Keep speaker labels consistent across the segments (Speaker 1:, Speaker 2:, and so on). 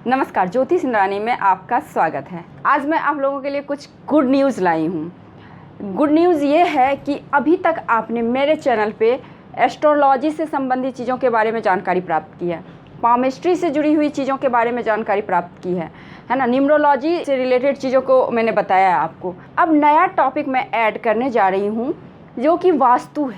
Speaker 1: नमस्कार, ज्योति सिंधरानी में आपका स्वागत है। आज मैं आप लोगों के लिए कुछ गुड न्यूज़ लाई हूँ। गुड न्यूज़ ये है कि अभी तक आपने मेरे चैनल पे एस्ट्रोलॉजी से संबंधित चीज़ों के बारे में जानकारी प्राप्त की है, पामिस्ट्री से जुड़ी हुई चीज़ों के बारे में जानकारी प्राप्त की है ना, न्यूमरोलॉजी से रिलेटेड चीज़ों को मैंने बताया है आपको। अब नया टॉपिक मैं ऐड करने जा रही हूँ जो कि वास्तु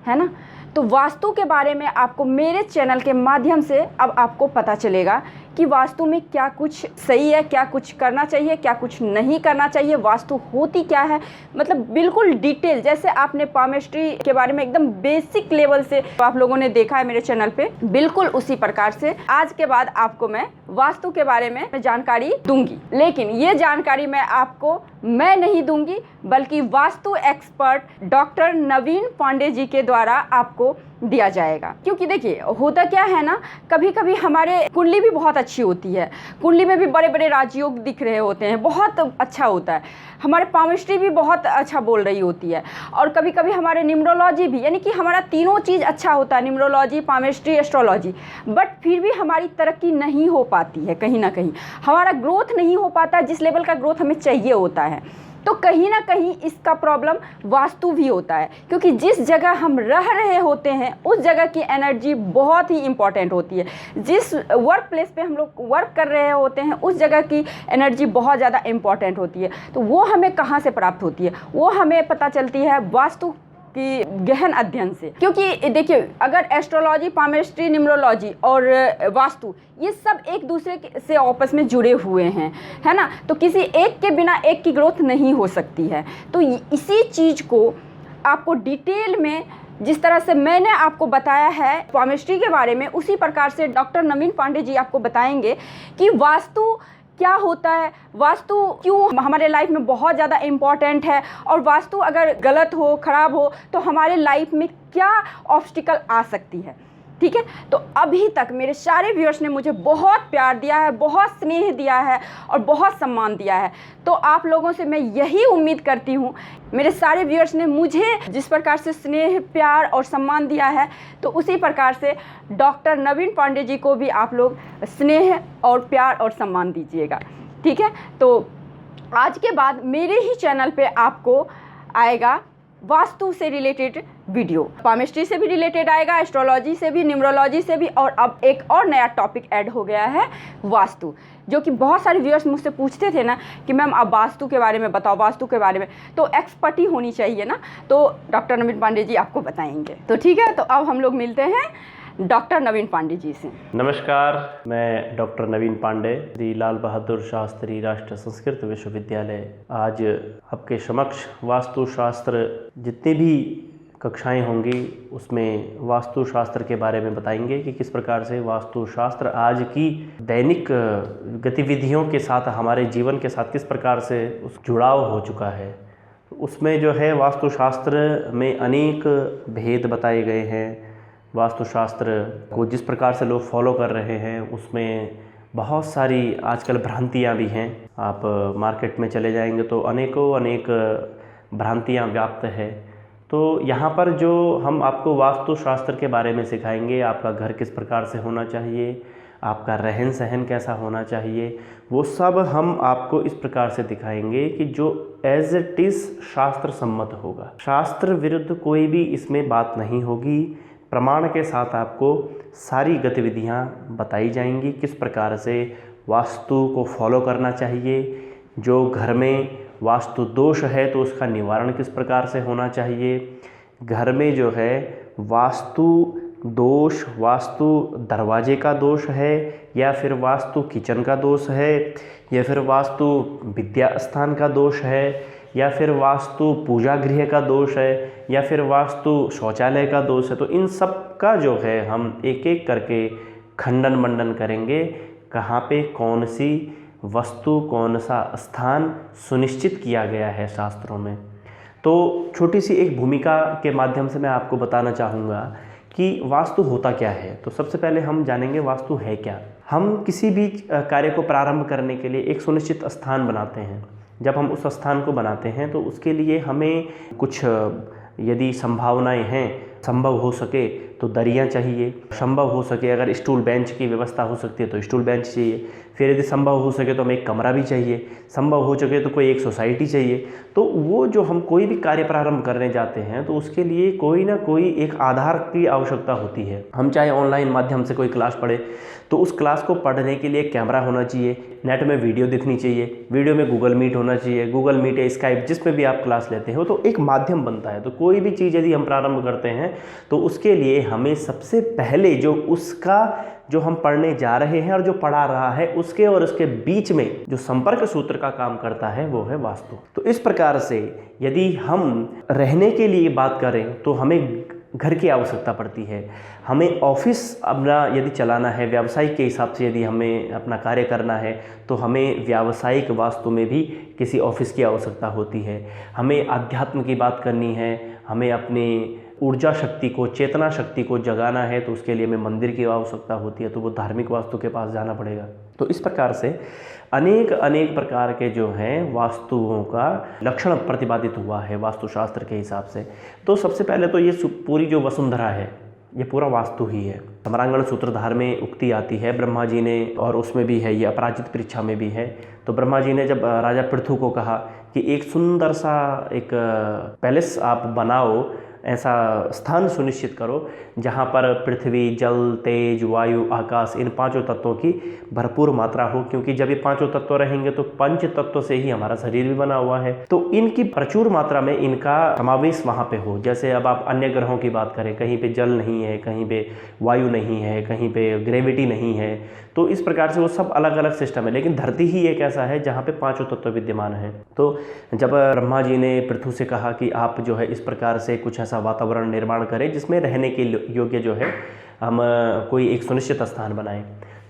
Speaker 1: है ना। तो वास्तु के बारे में आपको मेरे चैनल के माध्यम से अब आपको पता चलेगा कि वास्तु में क्या कुछ सही है, क्या कुछ करना चाहिए, क्या कुछ नहीं करना चाहिए, वास्तु होती क्या है, मतलब बिल्कुल डिटेल। जैसे आपने पामिस्ट्री के बारे में एकदम बेसिक लेवल से आप लोगों ने देखा है मेरे चैनल पे, बिल्कुल उसी प्रकार से आज के बाद आपको मैं वास्तु के बारे में जानकारी दूंगी। लेकिन ये जानकारी मैं नहीं दूंगी, बल्कि वास्तु एक्सपर्ट डॉक्टर नवीन पांडे जी के द्वारा आपको दिया जाएगा। क्योंकि देखिए होता क्या है ना, कभी कभी हमारे कुंडली भी बहुत अच्छी होती है, कुंडली में भी बड़े बड़े राजयोग दिख रहे होते हैं, बहुत अच्छा होता है, हमारे पामिस्ट्री भी बहुत अच्छा बोल रही होती है, और कभी कभी हमारे न्यूमरोलॉजी भी, यानी कि हमारा तीनों चीज़ अच्छा होता है, न्यूमरोलॉजी, पामिस्ट्री, एस्ट्रोलॉजी, बट फिर भी हमारी तरक्की नहीं हो पाती है, कहीं ना कहीं हमारा ग्रोथ नहीं हो पाता जिस लेवल का ग्रोथ हमें चाहिए होता है। तो कहीं ना कहीं इसका प्रॉब्लम वास्तु भी होता है, क्योंकि जिस जगह हम रह रहे होते हैं उस जगह की एनर्जी बहुत ही इम्पॉर्टेंट होती है। जिस वर्क प्लेस पे हम लोग वर्क कर रहे होते हैं उस जगह की एनर्जी बहुत ज़्यादा इम्पॉर्टेंट होती है। तो वो हमें कहाँ से प्राप्त होती है? वो हमें पता चलती है वास्तु की गहन अध्ययन से। क्योंकि देखिए, अगर एस्ट्रोलॉजी, पामिस्ट्री, न्यूमरोलॉजी और वास्तु ये सब एक दूसरे से आपस में जुड़े हुए हैं, है ना, तो किसी एक के बिना एक की ग्रोथ नहीं हो सकती है। तो इसी चीज़ को आपको डिटेल में, जिस तरह से मैंने आपको बताया है पामिस्ट्री के बारे में, उसी प्रकार से डॉक्टर नवीन पांडे जी आपको बताएंगे कि वास्तु क्या होता है, वास्तु क्यों हमारे लाइफ में बहुत ज़्यादा इम्पॉर्टेंट है, और वास्तु अगर गलत हो, ख़राब हो, तो हमारे लाइफ में क्या ऑब्स्टिकल आ सकती है। ठीक है, तो अभी तक मेरे सारे व्यूअर्स ने मुझे बहुत प्यार दिया है, बहुत स्नेह दिया है और बहुत सम्मान दिया है। तो आप लोगों से मैं यही उम्मीद करती हूँ, मेरे सारे व्यूअर्स ने मुझे जिस प्रकार से स्नेह, प्यार और सम्मान दिया है, तो उसी प्रकार से डॉक्टर नवीन पांडे जी को भी आप लोग स्नेह और प्यार और सम्मान दीजिएगा। ठीक है, तो आज के बाद मेरे ही चैनल पे आपको आएगा वास्तु से रिलेटेड वीडियो, पामिस्ट्री से भी रिलेटेड आएगा, एस्ट्रोलॉजी से भी, न्यूमरोलॉजी से भी, और अब एक और नया टॉपिक ऐड हो गया है वास्तु, जो कि बहुत सारे व्यूअर्स मुझसे पूछते थे ना कि मैम आप वास्तु के बारे में बताओ, वास्तु के बारे में तो एक्सपर्ट ही होनी चाहिए ना, तो डॉक्टर नवीन पांडे जी आपको बताएंगे। तो ठीक है, तो अब हम लोग मिलते हैं डॉक्टर नवीन पांडे जी से।
Speaker 2: नमस्कार, मैं डॉक्टर नवीन पांडे, श्री लाल बहादुर शास्त्री राष्ट्रीय संस्कृत विश्वविद्यालय, आज आपके समक्ष वास्तुशास्त्र जितनी भी कक्षाएं होंगी उसमें वास्तुशास्त्र के बारे में बताएंगे कि किस प्रकार से वास्तुशास्त्र आज की दैनिक गतिविधियों के साथ, हमारे जीवन के साथ किस प्रकार से उस जुड़ाव हो चुका है। उसमें जो है वास्तुशास्त्र में अनेक भेद बताए गए हैं। वास्तुशास्त्र को जिस प्रकार से लोग फॉलो कर रहे हैं उसमें बहुत सारी आजकल भ्रांतियाँ भी हैं। आप मार्केट में चले जाएंगे तो अनेक भ्रांतियाँ व्याप्त है। तो यहाँ पर जो हम आपको वास्तुशास्त्र के बारे में सिखाएंगे, आपका घर किस प्रकार से होना चाहिए, आपका रहन सहन कैसा होना चाहिए, वो सब हम आपको इस प्रकार से दिखाएंगे कि जो एज इट इज़ शास्त्र सम्मत होगा। शास्त्र विरुद्ध कोई भी इसमें बात नहीं होगी। प्रमाण के साथ आपको सारी गतिविधियाँ बताई जाएंगी, किस प्रकार से वास्तु को फॉलो करना चाहिए, जो घर में वास्तु दोष है तो उसका निवारण किस प्रकार से होना चाहिए, घर में जो है वास्तु दोष, वास्तु दरवाजे का दोष है या फिर वास्तु किचन का दोष है या फिर वास्तु विद्या स्थान का दोष है या फिर वास्तु पूजा गृह का दोष है या फिर वास्तु शौचालय का दोष है। तो इन सब का जो है हम एक एक करके खंडन मंडन करेंगे, कहाँ पे कौन सी वस्तु, कौन सा स्थान सुनिश्चित किया गया है शास्त्रों में। तो छोटी सी एक भूमिका के माध्यम से मैं आपको बताना चाहूँगा कि वास्तु होता क्या है। तो सबसे पहले हम जानेंगे वास्तु है क्या। हम किसी भी कार्य को प्रारंभ करने के लिए एक सुनिश्चित स्थान बनाते हैं। जब हम उस स्थान को बनाते हैं तो उसके लिए हमें कुछ यदि संभावनाएं हैं, संभव हो सके तो दरियाँ चाहिए, संभव हो सके अगर स्टूल बेंच की व्यवस्था हो सकती है तो स्टूल बेंच चाहिए, फिर यदि संभव हो सके तो हमें एक कमरा भी चाहिए, संभव हो सके तो कोई एक सोसाइटी चाहिए। तो वो जो हम कोई भी कार्य प्रारंभ करने जाते हैं तो उसके लिए कोई ना कोई एक आधार की आवश्यकता होती है। हम चाहे ऑनलाइन माध्यम से कोई क्लास पढ़े तो उस क्लास को पढ़ने के लिए कैमरा होना चाहिए, नेट में वीडियो दिखनी चाहिए, वीडियो में गूगल मीट होना चाहिए, गूगल मीट या स्काइप जिसमें भी आप क्लास लेते हो तो एक माध्यम बनता है। तो कोई भी चीज़ यदि हम प्रारंभ करते हैं तो उसके लिए हमें सबसे पहले जो हम पढ़ने जा रहे हैं और जो पढ़ा रहा है उसके और उसके बीच में जो संपर्क सूत्र का काम करता है वो है वास्तु। तो इस प्रकार से यदि हम रहने के लिए बात करें तो हमें घर की आवश्यकता पड़ती है, हमें ऑफिस अपना यदि चलाना है, व्यावसायिक के हिसाब से यदि हमें अपना कार्य करना है तो हमें व्यावसायिक वास्तु में भी किसी ऑफिस की आवश्यकता होती है। हमें अध्यात्म की बात करनी है, हमें अपनी ऊर्जा शक्ति को, चेतना शक्ति को जगाना है तो उसके लिए हमें मंदिर की आवश्यकता होती है, तो वो धार्मिक वास्तु के पास जाना पड़ेगा। तो इस प्रकार से अनेक प्रकार के जो हैं वास्तुओं का लक्षण प्रतिपादित हुआ है वास्तुशास्त्र के हिसाब से। तो सबसे पहले तो ये पूरी जो वसुंधरा है ये पूरा वास्तु ही है। समरांगण सूत्रधार में उक्ति आती है ब्रह्मा जी ने, और उसमें भी है, ये अपराजित परीक्षा में भी है। तो ब्रह्मा जी ने जब राजा पृथु को कहा कि एक सुंदर सा एक पैलेस आप बनाओ, ऐसा स्थान सुनिश्चित करो जहाँ पर पृथ्वी, जल, तेज, वायु, आकाश इन पांचों तत्वों की भरपूर मात्रा हो, क्योंकि जब ये पांचों तत्व रहेंगे तो पंच तत्व से ही हमारा शरीर भी बना हुआ है, तो इनकी प्रचुर मात्रा में इनका समावेश वहाँ पे हो। जैसे अब आप अन्य ग्रहों की बात करें, कहीं पे जल नहीं है, कहीं पे वायु नहीं है, कहीं पे ग्रेविटी नहीं है, तो इस प्रकार से वो सब अलग अलग सिस्टम है, लेकिन धरती ही एक ऐसा है जहाँ पे पांचों तत्व विद्यमान है। तो जब ब्रह्मा जी ने पृथु से कहा कि आप जो है इस प्रकार से कुछ ऐसा वातावरण निर्माण करें जिसमें रहने के योग्य जो है हम कोई एक सुनिश्चित स्थान बनाएं,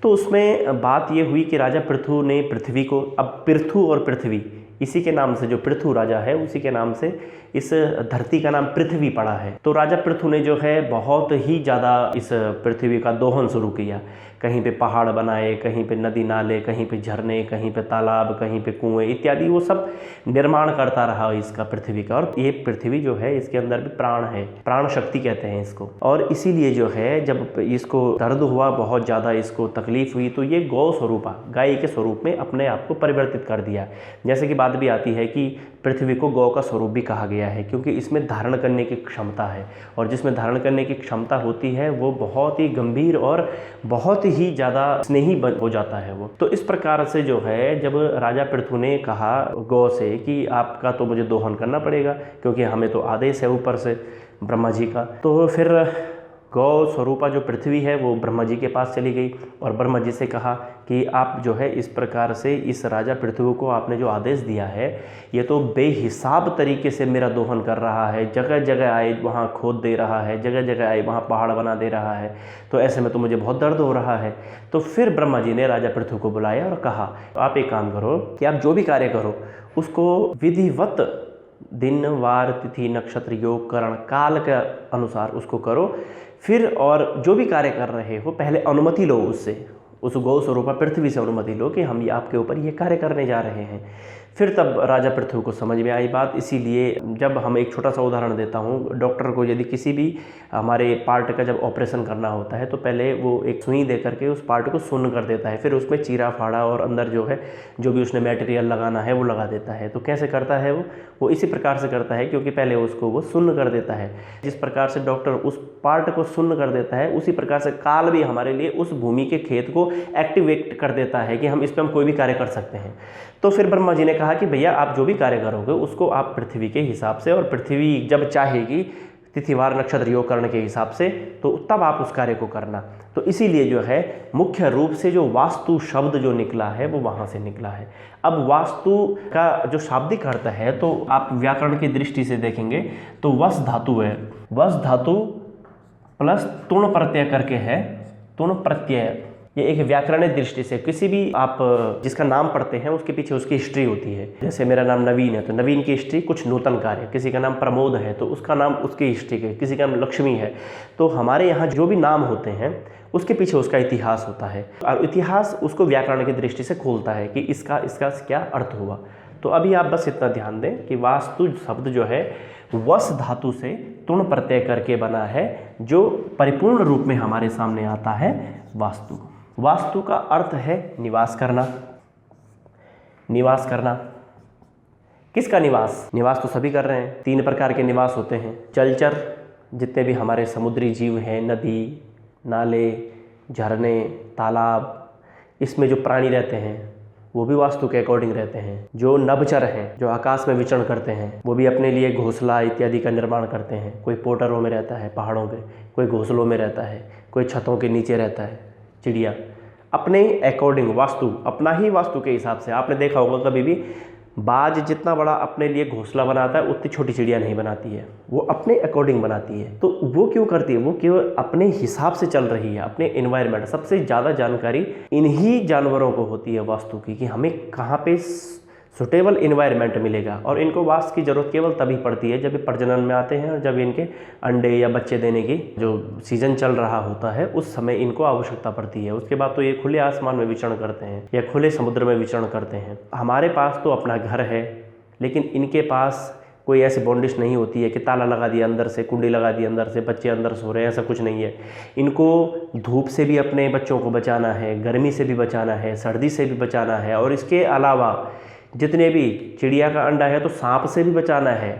Speaker 2: तो उसमें बात ये हुई कि राजा पृथु ने पृथ्वी को, अब पृथु और पृथ्वी इसी के नाम से, जो पृथु राजा है उसी के नाम से इस धरती का नाम पृथ्वी पड़ा है। तो राजा पृथु ने जो है बहुत ही ज़्यादा इस पृथ्वी का दोहन शुरू किया, कहीं पे पहाड़ बनाए, कहीं पे नदी नाले, कहीं पे झरने, कहीं पे तालाब, कहीं पे कुएं इत्यादि, वो सब निर्माण करता रहा इसका पृथ्वी का। और ये पृथ्वी जो है इसके अंदर भी प्राण है, प्राण शक्ति कहते हैं इसको। और इसीलिए जो है जब इसको दर्द हुआ, बहुत ज़्यादा इसको तकलीफ हुई, तो ये गौ स्वरूपा, गाय के स्वरूप में अपने आप को परिवर्तित कर दिया। जैसे कि बात भी आती है कि पृथ्वी को गौ का स्वरूप भी कहा गया है, क्योंकि इसमें धारण करने की क्षमता है, और जिसमें धारण करने की क्षमता होती है वो बहुत ही गंभीर और बहुत ही ज़्यादा स्नेही हो जाता है वो। तो इस प्रकार से जो है जब राजा पृथु ने कहा गौ से कि आपका तो मुझे दोहन करना पड़ेगा, क्योंकि हमें तो आदेश है ऊपर से ब्रह्मा जी का, तो फिर गौ स्वरूपा जो पृथ्वी है वो ब्रह्मा जी के पास चली गई और ब्रह्मा जी से कहा कि आप जो है इस प्रकार से इस राजा पृथ्वी को आपने जो आदेश दिया है ये तो बेहिसाब तरीके से मेरा दोहन कर रहा है, जगह जगह आए वहाँ खोद दे रहा है, जगह जगह आए वहाँ पहाड़ बना दे रहा है, तो ऐसे में तो मुझे बहुत दर्द हो रहा है। तो फिर ब्रह्मा जी ने राजा पृथ्वी को बुलाया और कहा आप एक काम करो कि आप जो भी कार्य करो उसको विधिवत दिन, वार, तिथि, नक्षत्र, योग, करण, काल के अनुसार उसको करो। फिर और जो भी कार्य कर रहे हो पहले अनुमति लो उससे, उस गौ स्वरूपा पृथ्वी से अनुमति लो कि हम आपके ऊपर ये कार्य करने जा रहे हैं। फिर तब राजा पृथ्वी को समझ में आई बात। इसीलिए जब हम एक छोटा सा उदाहरण देता हूँ, डॉक्टर को यदि किसी भी हमारे पार्ट का जब ऑपरेशन करना होता है तो पहले वो एक सुई दे करके उस पार्ट को सुन्न कर देता है, फिर उसमें चीरा फाड़ा और अंदर जो है जो भी उसने मटेरियल लगाना है वो लगा देता है। तो कैसे करता है वो इसी प्रकार से करता है, क्योंकि पहले उसको वो सुन्न कर देता है। जिस प्रकार से डॉक्टर उस पार्ट को सुन्न कर देता है उसी प्रकार से काल भी हमारे लिए उस भूमि के खेत को एक्टिवेट कर देता है कि हम इस पर हम कोई भी कार्य कर सकते हैं। तो फिर ब्रह्मा जी ने कहा कि भैया आप जो भी कार्य करोगे उसको आप पृथ्वी के हिसाब से, और पृथ्वी जब चाहेगी तिथिवार, नक्षत्र, योग, करण के हिसाब से, तो तब आप उस कार्य को करना। तो इसीलिए जो है मुख्य रूप से जो वास्तु शब्द जो निकला है वो वहाँ से निकला है। अब वास्तु का जो शाब्दिक अर्थ है तो आप व्याकरण की दृष्टि से देखेंगे तो वस धातु है, वस धातु प्लस तुण प्रत्यय करके है, तुण प्रत्यय। ये एक व्याकरणिक दृष्टि से किसी भी आप जिसका नाम पढ़ते हैं उसके पीछे उसकी हिस्ट्री होती है। जैसे मेरा नाम नवीन है तो नवीन की हिस्ट्री कुछ नूतन कार्य, किसी का नाम प्रमोद है तो उसका नाम उसकी हिस्ट्री है, किसी का नाम लक्ष्मी है। तो हमारे यहाँ जो भी नाम होते हैं उसके पीछे उसका इतिहास होता है, और इतिहास उसको व्याकरण की दृष्टि से खोलता है कि इसका क्या अर्थ हुआ। तो अभी आप बस इतना ध्यान दें कि वास्तु शब्द जो है वस धातु से तुण प्रत्यय करके बना है, जो परिपूर्ण रूप में हमारे सामने आता है वास्तु। वास्तु का अर्थ है निवास करना। निवास करना, किसका निवास? निवास तो सभी कर रहे हैं। 3 प्रकार के निवास होते हैं। जलचर, जितने भी हमारे समुद्री जीव हैं, नदी, नाले, झरने, तालाब, इसमें जो प्राणी रहते हैं वो भी वास्तु के अकॉर्डिंग रहते हैं। जो नभचर हैं, जो आकाश में विचरण करते हैं, वो भी अपने लिए घोंसला इत्यादि का निर्माण करते हैं। कोई पोटरों में रहता है पहाड़ों पे, कोई घोंसलों में रहता है, कोई छतों के नीचे रहता है। चिड़िया अपने अकॉर्डिंग, वास्तु अपना ही वास्तु के हिसाब से। आपने देखा होगा कभी भी बाज जितना बड़ा अपने लिए घोंसला बनाता है उतनी छोटी चिड़िया नहीं बनाती है, वो अपने अकॉर्डिंग बनाती है। तो वो क्यों करती है? वो केवल अपने हिसाब से चल रही है, अपने एनवायरनमेंट। सबसे ज़्यादा जानकारी इन्हीं जानवरों को होती है वास्तु की, कि हमें कहाँ पे सुटेबल एनवायरनमेंट मिलेगा। और इनको वास्तु की ज़रूरत केवल तभी पड़ती है जब ये प्रजनन में आते हैं और जब इनके अंडे या बच्चे देने की जो सीजन चल रहा होता है उस समय इनको आवश्यकता पड़ती है। उसके बाद तो ये खुले आसमान में विचरण करते हैं या खुले समुद्र में विचरण करते हैं। हमारे पास तो अपना घर है, लेकिन इनके पास कोई ऐसी बॉन्डिश नहीं होती है कि ताला लगा दिया अंदर से, कुंडी लगा दी अंदर से, बच्चे अंदर सो रहे हैं, ऐसा कुछ नहीं है। इनको धूप से भी अपने बच्चों को बचाना है, गर्मी से भी बचाना है, सर्दी से भी बचाना है, और इसके अलावा जितने भी चिड़िया का अंडा है तो सांप से भी बचाना है।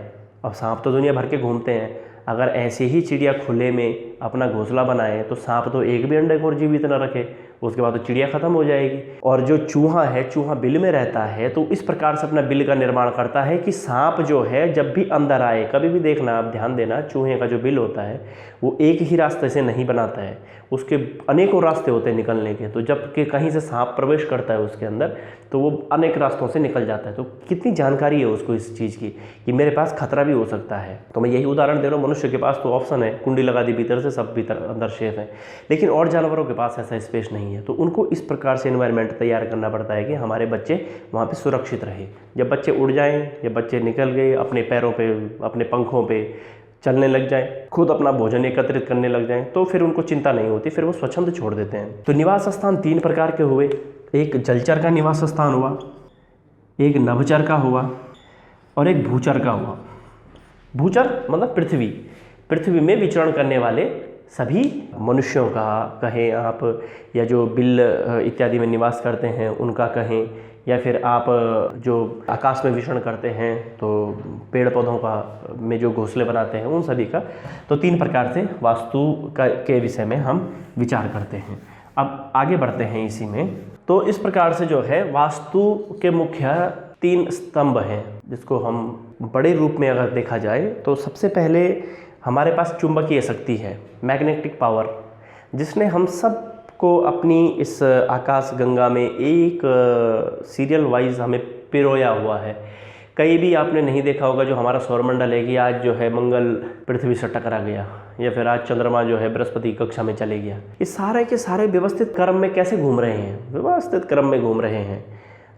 Speaker 2: अब सांप तो दुनिया भर के घूमते हैं, अगर ऐसे ही चिड़िया खुले में अपना घोंसला बनाए तो सांप तो एक भी अंडे को जीवित न रखे, उसके बाद तो चिड़िया खत्म हो जाएगी। और जो चूहा है, चूहा बिल में रहता है तो इस प्रकार से अपना बिल का निर्माण करता है कि सांप जो है जब भी अंदर आए, कभी भी देखना, आप ध्यान देना, चूहे का जो बिल होता है वो एक ही रास्ते से नहीं बनाता है, उसके अनेकों रास्ते होते हैं निकलने के। तो जब कि कहीं से सांप प्रवेश करता है उसके अंदर तो वो अनेक रास्तों से निकल जाता है। तो कितनी जानकारी है उसको इस चीज़ की कि मेरे पास खतरा भी हो सकता है। तो मैं यही उदाहरण दे रहा हूँ, मनुष्य के पास तो ऑप्शन है, कुंडी लगा दी भीतर से, सब भीतर अंदर सेफ है, लेकिन और जानवरों के पास ऐसा स्पेस नहीं है। तो उनको इस प्रकार से एनवायरनमेंट तैयार करना पड़ता है कि हमारे बच्चे वहाँ पे सुरक्षित रहे। जब बच्चे उड़ जाएं, जब बच्चे निकल गए अपने पैरों पे, अपने पंखों पे चलने लग जाएं, खुद अपना भोजन एकत्रित करने लग जाएं, तो फिर उनको चिंता नहीं होती, फिर वो स्वच्छंद छोड़ देते हैं। तो निवास स्थान 3 प्रकार के हुए। एक जलचर का निवास स्थान हुआ, एक नभचर का हुआ, और एक भूचर का हुआ। भूचर मतलब पृथ्वी, पृथ्वी में विचरण करने वाले सभी मनुष्यों का कहें आप, या जो बिल इत्यादि में निवास करते हैं उनका कहें, या फिर आप जो आकाश में विचरण करते हैं तो पेड़ पौधों का में जो घोंसले बनाते हैं उन सभी का। तो 3 प्रकार से वास्तु के विषय में हम विचार करते हैं। अब आगे बढ़ते हैं इसी में। तो इस प्रकार से जो है वास्तु के मुख्य 3 स्तंभ हैं, जिसको हम बड़े रूप में अगर देखा जाए तो सबसे पहले हमारे पास चुंबकीय शक्ति है, मैग्नेटिक पावर, जिसने हम सब को अपनी इस आकाश गंगा में एक सीरियल वाइज हमें पिरोया हुआ है। कहीं भी आपने नहीं देखा होगा जो हमारा सौरमंडल है कि आज जो है मंगल पृथ्वी से टकरा गया, या फिर आज चंद्रमा जो है बृहस्पति कक्षा में चले गया। ये सारे के सारे व्यवस्थित क्रम में कैसे घूम रहे हैं? व्यवस्थित क्रम में घूम रहे हैं।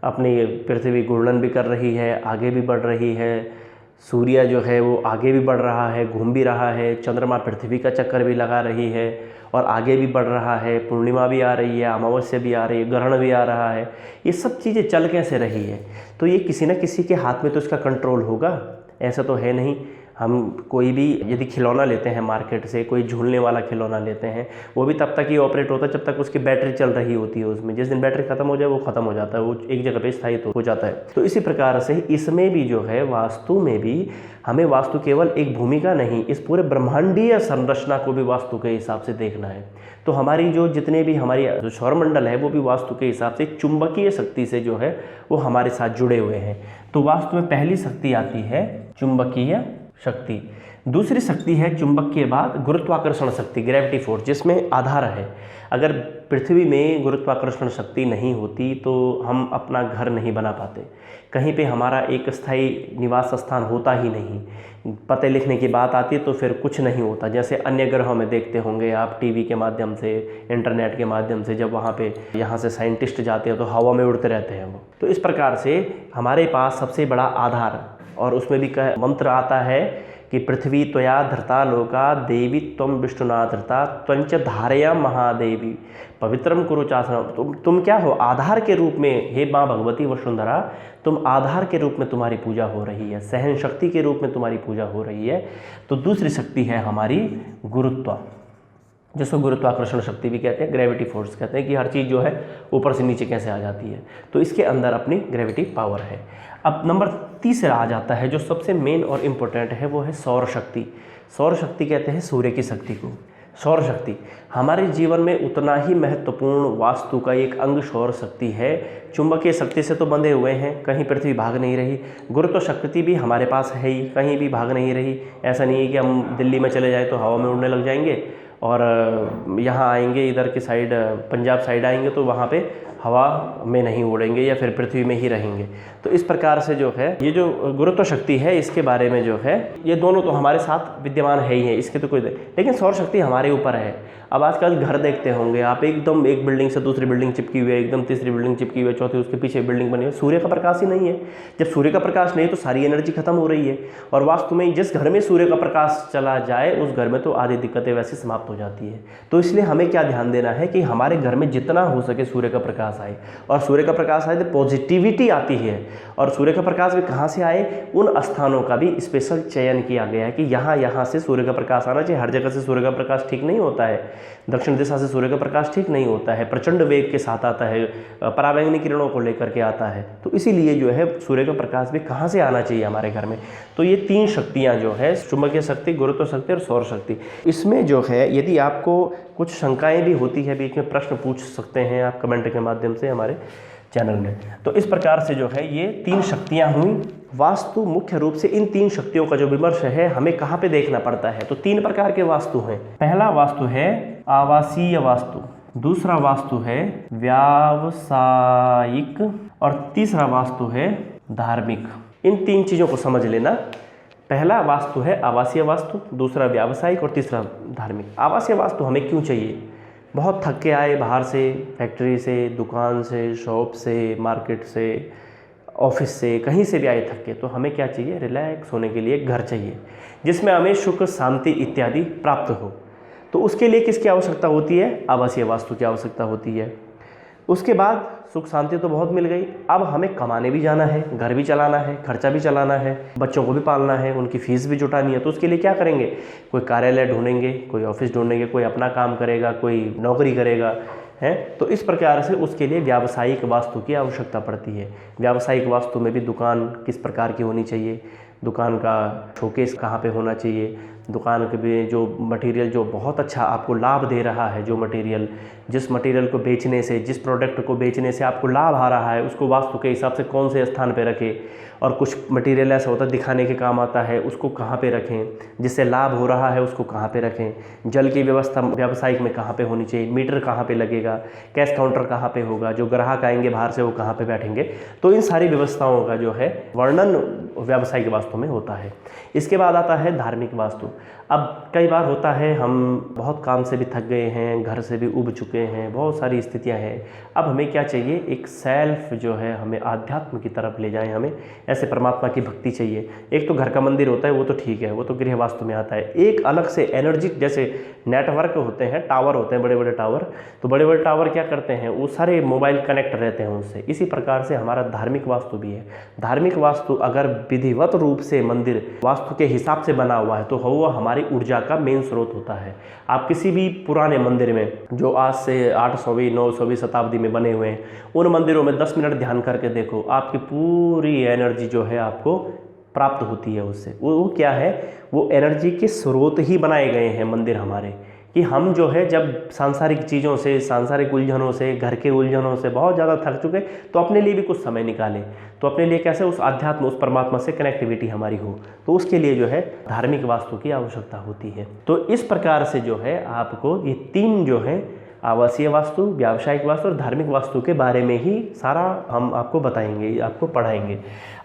Speaker 2: अपनी पृथ्वी घूर्णन भी कर रही है, आगे भी बढ़ रही है, सूर्य जो है वो आगे भी बढ़ रहा है, घूम भी रहा है, चंद्रमा पृथ्वी का चक्कर भी लगा रही है और आगे भी बढ़ रहा है, पूर्णिमा भी आ रही है, अमावस्या भी आ रही है, ग्रहण भी आ रहा है। ये सब चीज़ें चल कैसे रही है? तो ये किसी न किसी के हाथ में तो इसका कंट्रोल होगा, ऐसा तो है नहीं। हम कोई भी यदि खिलौना लेते हैं मार्केट से, कोई झूलने वाला खिलौना लेते हैं, वो भी तब तक ही ऑपरेट होता है जब तक उसकी बैटरी चल रही होती है उसमें। जिस दिन बैटरी खत्म हो जाए वो खत्म हो जाता है, वो एक जगह पे स्थायी हो जाता है। तो इसी प्रकार से इसमें भी जो है वास्तु में भी हमें वास्तु केवल एक भूमिका नहीं, इस पूरे ब्रह्मांडीय संरचना को भी वास्तु के हिसाब से देखना है। तो हमारी जो जितने भी हमारी जो सौरमंडल है वो भी वास्तु के हिसाब से चुंबकीय शक्ति से जो है वो हमारे साथ जुड़े हुए हैं। तो वास्तु में पहली शक्ति आती है चुंबकीय शक्ति। दूसरी शक्ति है चुंबक के बाद गुरुत्वाकर्षण शक्ति, ग्रेविटी फोर्स, जिसमें आधार है। अगर पृथ्वी में गुरुत्वाकर्षण शक्ति नहीं होती तो हम अपना घर नहीं बना पाते, कहीं पे हमारा एक स्थायी निवास स्थान होता ही नहीं। पते लिखने की बात आती है तो फिर कुछ नहीं होता। जैसे अन्य ग्रहों में देखते होंगे आप टीवी के माध्यम से, इंटरनेट के माध्यम से, जब वहाँ पे यहाँ से साइंटिस्ट जाते हैं तो हवा में उड़ते रहते हैं वो। तो इस प्रकार से हमारे पास सबसे बड़ा आधार, और उसमें भी मंत्र आता है कि पृथ्वी त्वया धृता लोका देवी त्वं विष्णुना धृता त्वंच धारया महादेवी पवित्रम कुरु चासनम। तुम क्या हो? आधार के रूप में, हे माँ भगवती वसुंधरा, तुम आधार के रूप में तुम्हारी पूजा हो रही है, सहन शक्ति के रूप में तुम्हारी पूजा हो रही है। तो दूसरी शक्ति है हमारी गुरुत्व, जिसको गुरुत्वाकर्षण शक्ति भी कहते हैं, ग्रेविटी फोर्स कहते हैं, कि हर चीज़ जो है ऊपर से नीचे कैसे आ जाती है। तो इसके अंदर अपनी ग्रेविटी पावर है। अब नंबर तीसरा आ जाता है जो सबसे मेन और इम्पोर्टेंट है, वो है सौर शक्ति। सौर शक्ति कहते हैं सूर्य की शक्ति को। सौर शक्ति हमारे जीवन में उतना ही महत्वपूर्ण वास्तु का एक अंग सौर शक्ति है। चुंबकीय शक्ति से तो बंधे हुए हैं, कहीं पृथ्वी भाग नहीं रही। गुरुत्व शक्ति भी हमारे पास है ही, कहीं भी भाग नहीं रही। ऐसा नहीं है कि हम दिल्ली में चले जाए तो हवा में उड़ने लग जाएंगे और यहाँ आएंगे, इधर की साइड पंजाब साइड आएंगे तो वहाँ पे हवा में नहीं उड़ेंगे या फिर पृथ्वी में ही रहेंगे। तो इस प्रकार से जो है ये जो गुरुत्व शक्ति है, इसके बारे में जो है, ये दोनों तो हमारे साथ विद्यमान है ही है, इसके तो कोई, लेकिन सौर शक्ति हमारे ऊपर है। अब आजकल घर देखते होंगे आप, एकदम एक बिल्डिंग से दूसरी बिल्डिंग चिपकी हुई है, एकदम तीसरी बिल्डिंग चिपकी हुई है, चौथी उसके पीछे बिल्डिंग बनी हुई है। सूर्य का प्रकाश ही नहीं है। जब सूर्य का प्रकाश नहीं है तो सारी एनर्जी खत्म हो रही है। और वास्तु में जिस घर में सूर्य का प्रकाश चला जाए उस घर में तो आधी दिक्कतें वैसे समाप्त हो जाती है। तो इसलिए हमें क्या ध्यान देना है कि हमारे घर में जितना हो सके सूर्य का प्रकाश आए, और सूर्य का प्रकाश आए तो पॉजिटिविटी आती है। और सूर्य का प्रकाश भी कहाँ से आए, उन स्थानों का भी स्पेशल चयन किया गया है कि यहाँ से सूर्य का प्रकाश आना चाहिए। हर जगह से सूर्य का प्रकाश ठीक नहीं होता है, दक्षिण दिशा से सूर्य का प्रकाश ठीक नहीं होता है, प्रचंड वेग के साथ आता है, पराबैंगनी किरणों को लेकर के आता है। तो इसीलिए जो है सूर्य का प्रकाश भी कहाँ से आना चाहिए हमारे घर में। तो ये तीन शक्तियाँ जो है, चुंबकीय शक्ति, गुरुत्व शक्ति और सौर शक्ति, इसमें जो है यदि आपको कुछ शंकाएं भी होती है, बीच में प्रश्न पूछ सकते हैं आप कमेंट के माध्यम से हमारे चैनल में। तो इस प्रकार से जो है ये तीन शक्तियाँ हुई। वास्तु मुख्य रूप से इन तीन शक्तियों का जो विमर्श है हमें कहाँ पे देखना पड़ता है, तो तीन प्रकार के वास्तु हैं। पहला वास्तु है आवासीय वास्तु, दूसरा वास्तु है व्यावसायिक और तीसरा वास्तु है धार्मिक। इन तीन चीज़ों को समझ लेना। पहला वास्तु है आवासीय वास्तु, दूसरा व्यावसायिक और तीसरा धार्मिक। आवासीय वास्तु हमें क्यों चाहिए? बहुत थक के आए बाहर से, फैक्ट्री से, दुकान से, शॉप से, मार्केट से, ऑफिस से, कहीं से भी आए थक के, तो हमें क्या चाहिए? रिलैक्स होने के लिए एक घर चाहिए जिसमें हमें सुख, शांति इत्यादि प्राप्त हो। तो उसके लिए किसकी आवश्यकता होती है? आवासीय वास्तु की आवश्यकता होती है। उसके बाद सुख शांति तो बहुत मिल गई, अब हमें कमाने भी जाना है, घर भी चलाना है, खर्चा भी चलाना है, बच्चों को भी पालना है, उनकी फीस भी जुटानी है। तो उसके लिए क्या करेंगे? कोई कार्यालय ढूंढेंगे, कोई ऑफिस ढूंढेंगे, कोई अपना काम करेगा, कोई नौकरी करेगा, है। तो इस प्रकार से उसके लिए व्यावसायिक वास्तु की आवश्यकता पड़ती है। व्यावसायिक वास्तु में भी दुकान किस प्रकार की होनी चाहिए, दुकान का शोकेस कहाँ पे होना चाहिए, दुकान के भी जो मटेरियल जो बहुत अच्छा आपको लाभ दे रहा है, जो मटेरियल, जिस मटेरियल को बेचने से, जिस प्रोडक्ट को बेचने से आपको लाभ आ रहा है, उसको वास्तु के हिसाब से कौन से स्थान पे रखें। और कुछ मटेरियल ऐसा होता है दिखाने के काम आता है, उसको कहाँ पे रखें, जिससे लाभ हो रहा है उसको कहाँ पे रखें। जल की व्यवस्था व्यावसायिक में कहाँ पे होनी चाहिए, मीटर कहाँ पे लगेगा, कैश काउंटर कहाँ पे होगा, जो ग्राहक आएंगे बाहर से वो कहाँ पे बैठेंगे। तो इन सारी व्यवस्थाओं का जो है वर्णन व्यावसायिक वास्तु में होता है। इसके बाद आता है धार्मिक वास्तु। अब कई बार होता है हम बहुत काम से भी थक गए हैं, घर से भी उब चुके हैं, बहुत सारी स्थितियां हैं। अब हमें क्या चाहिए? एक सेल्फ जो है हमें आध्यात्म की तरफ ले जाए, हमें ऐसे परमात्मा की भक्ति चाहिए। एक तो घर का मंदिर होता है, वो तो ठीक है, वो तो गृह वास्तु में आता है। एक अलग से एनर्जी, जैसे नेटवर्क होते हैं, टावर होते हैं, बड़े बड़े टावर। तो बड़े बड़े टावर क्या करते हैं? वो सारे मोबाइल कनेक्ट रहते हैं उनसे। इसी प्रकार से हमारा धार्मिक वास्तु भी है। धार्मिक वास्तु अगर विधिवत रूप से मंदिर वास्तु के हिसाब से बना हुआ है तो वो हमारी ऊर्जा का मेन स्रोत होता है। आप किसी भी पुराने मंदिर में जो आज से 800वीं 900वीं शताब्दी में बने हुए हैं, उन मंदिरों में 10 मिनट ध्यान करके देखो, आपकी पूरी एनर्जी जो है आपको प्राप्त होती है उससे। वो क्या है? वो एनर्जी के स्रोत ही बनाए गए हैं मंदिर हमारे, कि हम जो है जब सांसारिक चीज़ों से, सांसारिक उलझनों से, घर के उलझनों से बहुत ज़्यादा थक चुके, तो अपने लिए भी कुछ समय निकालें। तो अपने लिए कैसे? उस आध्यात्म, उस परमात्मा से कनेक्टिविटी हमारी हो, तो उसके लिए जो है धार्मिक वास्तु की आवश्यकता होती है। तो इस प्रकार से जो है आपको ये तीन जो है आवासीय वास्तु, व्यावसायिक वास्तु और धार्मिक वास्तु के बारे में ही सारा हम आपको बताएंगे, आपको पढ़ाएंगे।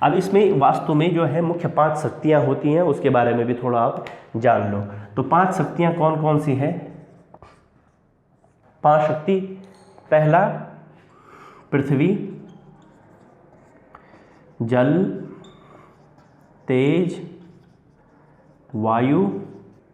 Speaker 2: अब इसमें वास्तु में जो है मुख्य 5 शक्तियाँ होती हैं, उसके बारे में भी थोड़ा आप जान लो। तो 5 शक्तियाँ कौन कौन सी हैं? 5 शक्ति। पहला पृथ्वी, जल, तेज, वायु,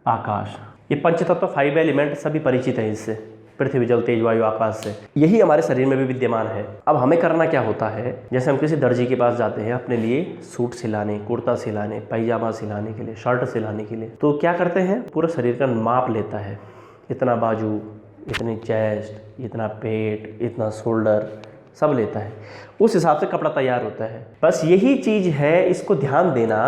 Speaker 2: आकाश, ये पंच तत्व 5 एलिमेंट सभी परिचित हैं इससे, पृथ्वी जल तेज वायु आकाश से। यही हमारे शरीर में भी विद्यमान है। अब हमें करना क्या होता है, जैसे हम किसी दर्जी के पास जाते हैं अपने लिए सूट सिलाने, कुर्ता सिलाने, पैजामा सिलाने के लिए, शर्ट सिलाने के लिए, तो क्या करते हैं, पूरा शरीर का माप लेता है, इतना बाजू, इतनी चेस्ट, इतना पेट, इतना शोल्डर, सब लेता है, उस हिसाब से कपड़ा तैयार होता है। बस यही चीज़ है, इसको ध्यान देना।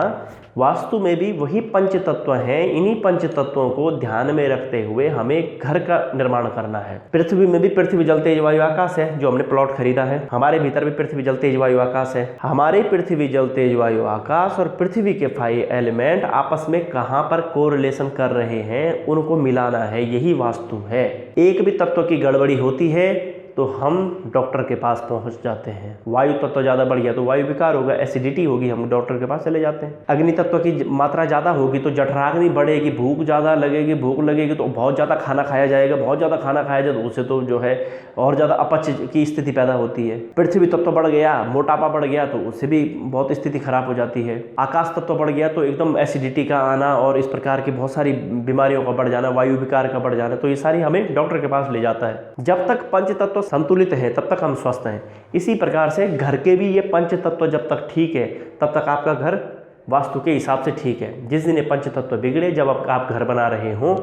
Speaker 2: वास्तु में भी वही पंच तत्व हैं, इन्हीं पंच तत्वों को ध्यान में रखते हुए हमें घर का निर्माण करना है। पृथ्वी में भी पृथ्वी जल तेज वायु आकाश है, जो हमने प्लॉट खरीदा है। हमारे भीतर भी पृथ्वी जल तेज वायु आकाश है। हमारे पृथ्वी जल तेज वायु आकाश और पृथ्वी के 5 एलिमेंट आपस में कहाँ पर कोरिलेशन कर रहे हैं, उनको मिलाना है, यही वास्तु है। एक भी तत्व की गड़बड़ी होती है तो हम डॉक्टर के पास पहुंच जाते हैं। वायु तत्व ज़्यादा बढ़ गया तो वायु विकार होगा, एसिडिटी होगी, हम डॉक्टर के पास चले जाते हैं। अग्नि तत्व की मात्रा ज़्यादा होगी तो जठराग्नि बढ़ेगी, भूख ज़्यादा लगेगी, भूख लगेगी तो बहुत ज़्यादा खाना खाया जाएगा, बहुत ज़्यादा खाना खाया जाए तो उससे तो जो है और ज़्यादा अपच की स्थिति पैदा होती है। पृथ्वी तत्व बढ़ गया, मोटापा बढ़ गया तो उससे भी बहुत स्थिति खराब हो जाती है। आकाश तत्व बढ़ गया तो एकदम एसिडिटी का आना और इस प्रकार की बहुत सारी बीमारियों का बढ़ जाना, वायु विकार का बढ़ जाना, तो ये सारी हमें डॉक्टर के पास ले जाता है। जब तक पंच तत्व संतुलित है तब तक हम स्वस्थ हैं। इसी प्रकार से घर के भी ये पंच तत्व जब तक ठीक है तब तक आपका घर वास्तु के हिसाब से ठीक है। जिस दिन ये पंच तत्व बिगड़े, जब आप घर बना रहे हों,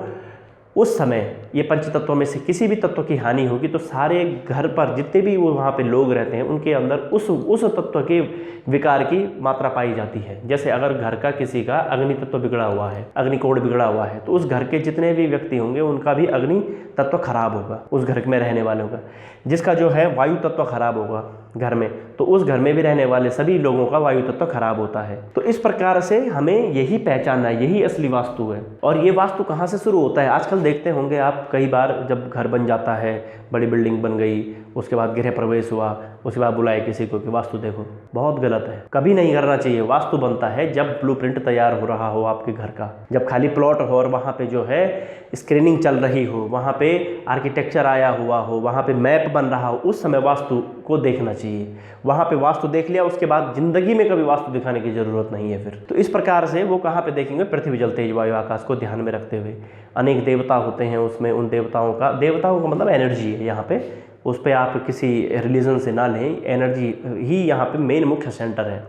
Speaker 2: उस समय ये पंच तत्वों में से किसी भी तत्व की हानि होगी तो सारे घर पर जितने भी वो वहाँ पे लोग रहते हैं उनके अंदर उस तत्व के विकार की मात्रा पाई जाती है। जैसे अगर घर का किसी का अग्नि तत्व बिगड़ा हुआ है, अग्निकोण बिगड़ा हुआ है, तो उस घर के जितने भी व्यक्ति होंगे उनका भी अग्नि तत्व खराब होगा, उस घर में रहने वालों का। जिसका जो है वायु तत्व खराब होगा घर में, तो उस घर में भी रहने वाले सभी लोगों का वायु तत्व खराब होता है। तो इस प्रकार से हमें यही पहचानना है, यही असली वास्तु है। और ये वास्तु कहाँ से शुरू होता है, आजकल देखते होंगे आप, कई बार जब घर बन जाता है, बड़ी बिल्डिंग बन गई, उसके बाद गृह प्रवेश हुआ, उसके बाद बुलाए किसी को कि वास्तु देखो, बहुत गलत है, कभी नहीं करना चाहिए। वास्तु बनता है जब ब्लूप्रिंट तैयार हो रहा हो आपके घर का, जब खाली प्लॉट हो और वहाँ पे जो है स्क्रीनिंग चल रही हो, वहाँ पे आर्किटेक्चर आया हुआ हो, वहाँ पे मैप बन रहा हो, उस समय वास्तु को देखना चाहिए। वहाँ पे वास्तु देख लिया, उसके बाद जिंदगी में कभी वास्तु दिखाने की जरूरत नहीं है फिर। तो इस प्रकार से वो कहाँ पे देखेंगे, पृथ्वी जल तेज वायु आकाश को ध्यान में रखते हुए। अनेक देवता होते हैं उसमें, उन देवताओं का मतलब एनर्जी है यहाँ पे, उस पर आप किसी रिलीजन से ना लें, एनर्जी ही यहाँ पे मेन मुख्य सेंटर है।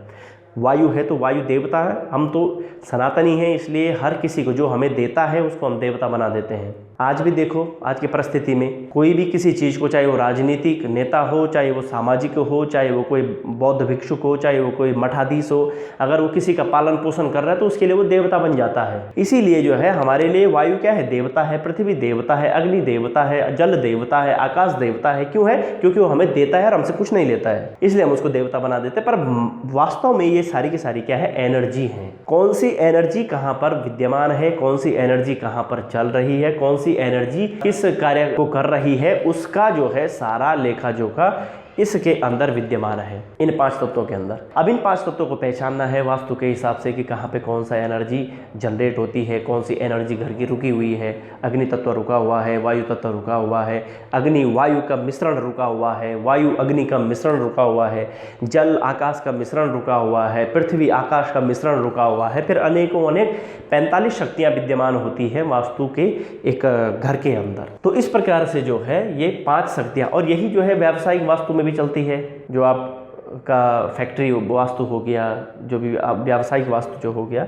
Speaker 2: वायु है तो वायु देवता है, हम तो सनातनी हैं, इसलिए हर किसी को जो हमें देता है उसको हम देवता बना देते हैं। आज भी देखो, आज की परिस्थिति में कोई भी किसी चीज़ को, चाहे वो राजनीतिक नेता हो, चाहे वो सामाजिक हो, चाहे वो कोई बौद्ध भिक्षुक हो, चाहे वो कोई मठाधीश हो, अगर वो किसी का पालन पोषण कर रहा है तो उसके लिए वो देवता बन जाता है। इसीलिए जो है हमारे लिए वायु क्या है, देवता है, पृथ्वी देवता है, अग्नि देवता है, जल देवता है, आकाश देवता है। क्यों है? क्योंकि वो हमें देता है और हमसे कुछ नहीं लेता है, इसलिए हम उसको देवता बना देते हैं। पर वास्तव में ये सारी की सारी क्या है, एनर्जी है। कौन सी एनर्जी कहाँ पर विद्यमान है, कौन सी एनर्जी कहाँ पर चल रही है, कौन सी एनर्जी किस कार्य को कर रही है, उसका जो है सारा लेखा जोखा इसके अंदर विद्यमान है, इन 5 तत्वों के अंदर। अब इन 5 तत्वों को पहचानना है वास्तु के हिसाब से कि कहाँ पे कौन सा एनर्जी जनरेट होती है, कौन सी एनर्जी घर की रुकी हुई है। अग्नि तत्व रुका हुआ है, वायु तत्व रुका हुआ है, अग्नि वायु का मिश्रण रुका हुआ है, वायु अग्नि का मिश्रण रुका हुआ है, जल आकाश का मिश्रण रुका हुआ है, पृथ्वी आकाश का मिश्रण रुका हुआ है। फिर अनेकों अनेक 45 शक्तियाँ विद्यमान होती है वास्तु के एक घर के अंदर। तो इस प्रकार से जो है ये 5 शक्तियाँ, और यही जो है व्यावसायिक वास्तु भी चलती है। जो आपका फैक्ट्री वास्तु हो गया, जो भी व्यावसायिक वास्तु जो हो गया,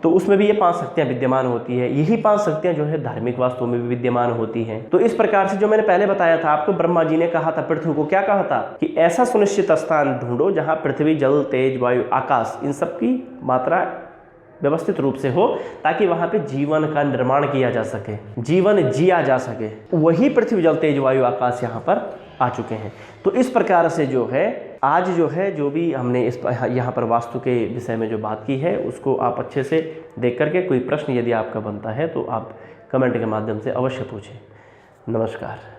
Speaker 2: तो उसमें भी ये 5 शक्तियाँ विद्यमान होती है। यही 5 शक्तियाँ जो है धार्मिक वास्तु में भी विद्यमान होती हैं। तो इस प्रकार से जो मैंने पहले बताया था आपको, ब्रह्मा जी ने कहा था पृथ्वी को, क्या कहा था कि ऐसा सुनिश्चित स्थान ढूंढो जहाँ पृथ्वी जल तेज वायु आकाश इन सब की मात्रा व्यवस्थित रूप से हो, ताकि वहाँ पे जीवन का निर्माण किया जा सके, जीवन जिया जा सके। वही पृथ्वी जल तेज वायु आकाश यहाँ पर आ चुके हैं। तो इस प्रकार से जो है आज जो है जो भी हमने इस यहाँ पर वास्तु के विषय में जो बात की है उसको आप अच्छे से देख करके, कोई प्रश्न यदि आपका बनता है तो आप कमेंट के माध्यम से अवश्य पूछें। नमस्कार।